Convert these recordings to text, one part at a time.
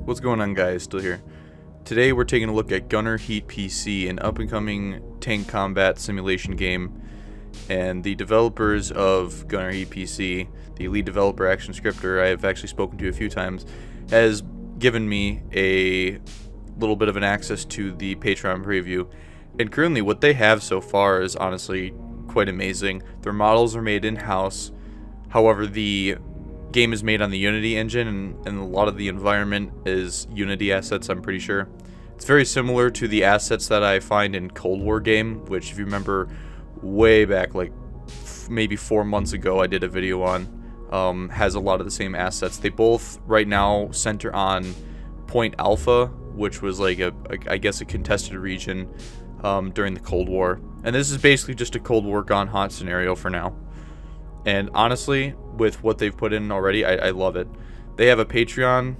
What's going on, guys? Still here. Today we're taking a look at GHPC, an up-and-coming tank combat simulation game. And the developers of GHPC, the lead developer, Action Scripter, I have actually spoken to a few times, has given me a little bit of an access to the Patreon preview. And currently what they have so far is honestly quite amazing. Their models are made in-house. However, the game is made on the Unity engine, and a lot of the environment is Unity assets, I'm pretty sure. It's very similar to the assets that I find in Cold War game, which, if you remember way back, like maybe 4 months ago, I did a video on, has a lot of the same assets. They both right now center on Point Alpha, which was like I guess a contested region during the Cold War. And this is basically just a Cold War gone hot scenario for now. And honestly, with what they've put in already, I love it. They have a Patreon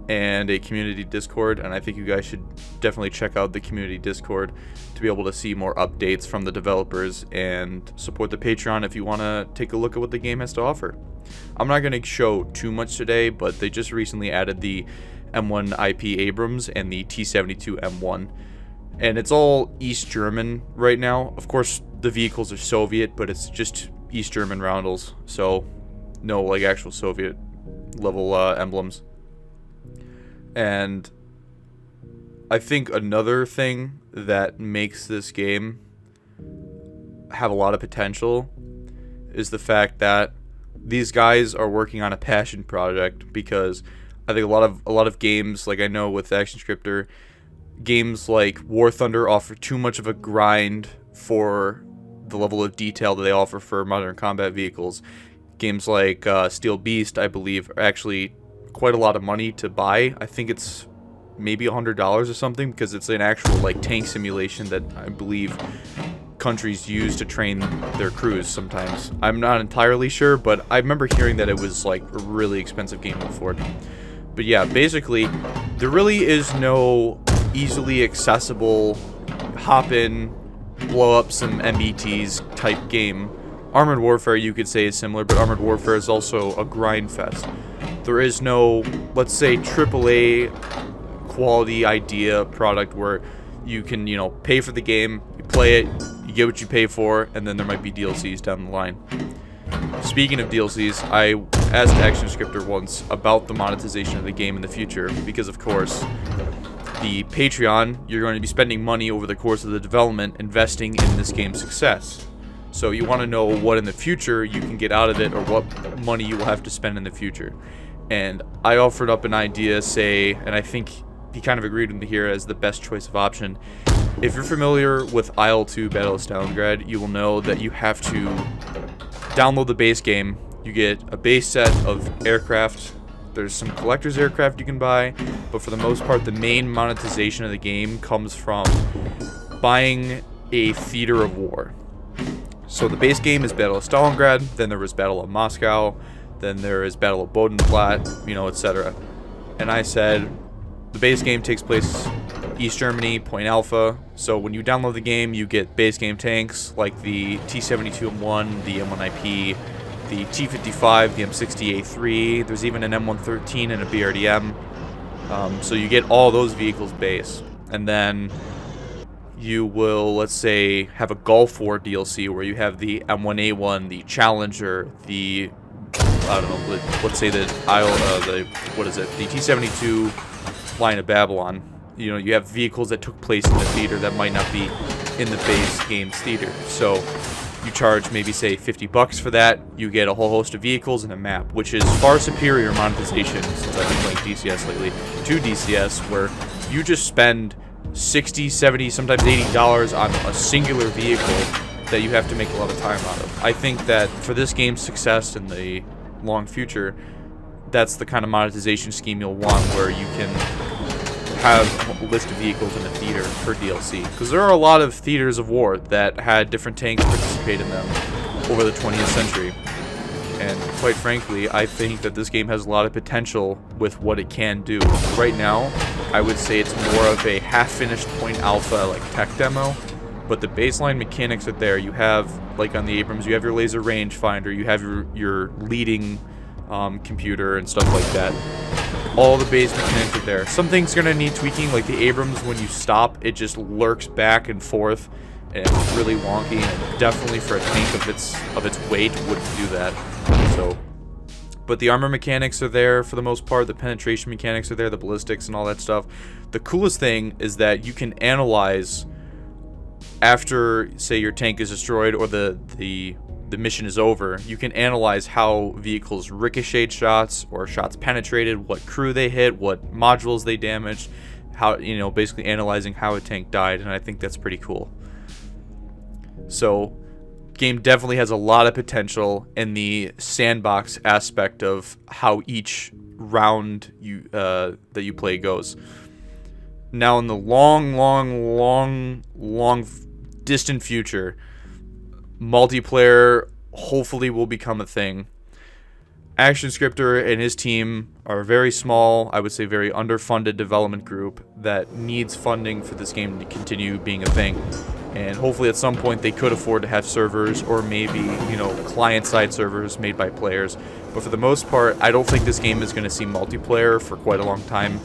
and a community Discord, and I think you guys should definitely check out the community Discord to be able to see more updates from the developers and support the Patreon if you want to take a look at what the game has to offer. I'm not going to show too much today, but they just recently added the M1 IP Abrams and the T-72 M1. And it's all East German right now. Of course, the vehicles are Soviet, but it's just East German roundels, so no like actual Soviet level emblems. And I think another thing that makes this game have a lot of potential is the fact that these guys are working on a passion project, because I think a lot of games, like I know with Action Scripter, games like War Thunder offer too much of a grind for the level of detail that they offer for modern combat vehicles. Games like Steel Beast, I believe, are actually quite a lot of money to buy. I think it's maybe $100 or something, because it's an actual like tank simulation that I believe countries use to train their crews sometimes. I'm not entirely sure, but I remember hearing that it was like a really expensive game to afford. But yeah, basically, there really is no easily accessible hop in, blow up some MBTs type game. Armored Warfare, you could say, is similar, but Armored Warfare is also a grind fest. There is no, let's say, AAA quality idea product where you can, pay for the game, you play it, you get what you pay for, and then there might be DLCs down the line. Speaking of DLCs, I asked Action Scripter once about the monetization of the game in the future, because of course, the Patreon, you're going to be spending money over the course of the development investing in this game's success. So you want to know what in the future you can get out of it, or what money you will have to spend in the future. And I offered up an idea, say, and I think he kind of agreed with me here as the best choice of option. If you're familiar with IL-2 Battle of Stalingrad, you will know that you have to download the base game. You get a base set of aircraft. There's some collector's aircraft you can buy, but for the most part, the main monetization of the game comes from buying a theater of war. So the base game is Battle of Stalingrad, then there was Battle of Moscow, then there is Battle of Bodenplatte, etc. And I said, the base game takes place East Germany, Point Alpha. So when you download the game, you get base game tanks like the T-72 M1, the M1IP, the T-55, the M60A3. There's even an M113 and a BRDM. So you get all those vehicles base. And then you will, let's say, have a Gulf War DLC where you have the M1A1, the Challenger, the, I don't know, let's say the T-72 Line of Babylon. You have vehicles that took place in the theater that might not be in the base game's theater. So you charge maybe, say, $50 for that. You get a whole host of vehicles and a map, which is far superior monetization, since I've been playing DCS lately, to DCS, where you just spend $60, $70, sometimes $80 on a singular vehicle that you have to make a lot of time out of. I think that for this game's success in the long future, that's the kind of monetization scheme you'll want, where you can have a list of vehicles in a theater per DLC. Because there are a lot of theaters of war that had different tanks participate in them over the 20th century. And quite frankly, I think that this game has a lot of potential with what it can do. Right now, I would say it's more of a half-finished Point Alpha like tech demo, but the baseline mechanics are there. You have, like on the Abrams, you have your laser rangefinder, you have your leading computer and stuff like that. All the base mechanics are there. Some things gonna need tweaking, like the Abrams. When you stop, it just lurks back and forth, and it's really wonky. And definitely for a tank of its weight, wouldn't do that. So, but the armor mechanics are there for the most part. The penetration mechanics are there, the ballistics and all that stuff. The coolest thing is that you can analyze after, say, your tank is destroyed or the mission is over. You can analyze how vehicles ricocheted shots or shots penetrated, what crew they hit, what modules they damaged, how, you know, basically analyzing how a tank died, and I think that's pretty cool. So, game definitely has a lot of potential in the sandbox aspect of how each round that you play goes. Now, in the long distant future, multiplayer hopefully will become a thing. Action Scripter and his team are a very small, I would say very underfunded development group that needs funding for this game to continue being a thing. And hopefully at some point they could afford to have servers, or maybe, you know, client-side servers made by players. But for the most part, I don't think this game is going to see multiplayer for quite a long time.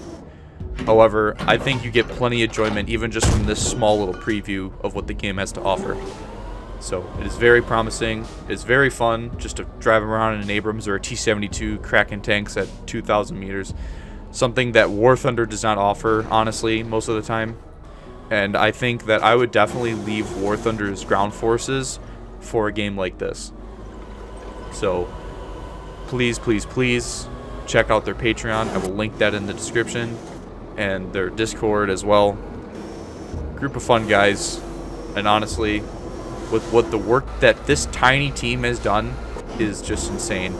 However, I think you get plenty of enjoyment even just from this small little preview of what the game has to offer. So, it is very promising. It's very fun just to drive around in an Abrams or a T-72 cracking tanks at 2,000 meters. Something that War Thunder does not offer, honestly, most of the time. And I think that I would definitely leave War Thunder's ground forces for a game like this. So, please, please, please check out their Patreon. I will link that in the description. And their Discord as well. Group of fun guys. And honestly, with what the work that this tiny team has done is just insane.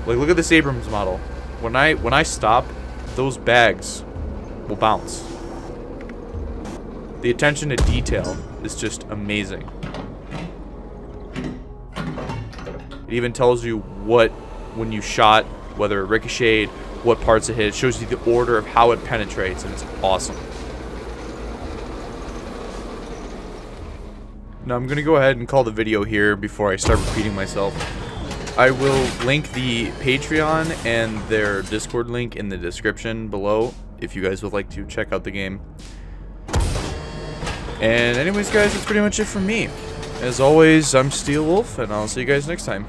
Like, look at this Abrams model. When I stop, those bags will bounce. The attention to detail is just amazing. It even tells you when you shot, whether it ricocheted, what parts it hit. It shows you the order of how it penetrates, and it's awesome. Now I'm going to go ahead and call the video here before I start repeating myself. I will link the Patreon and their Discord link in the description below if you guys would like to check out the game. And anyways guys, that's pretty much it from me. As always, I'm Steel Wolf, and I'll see you guys next time.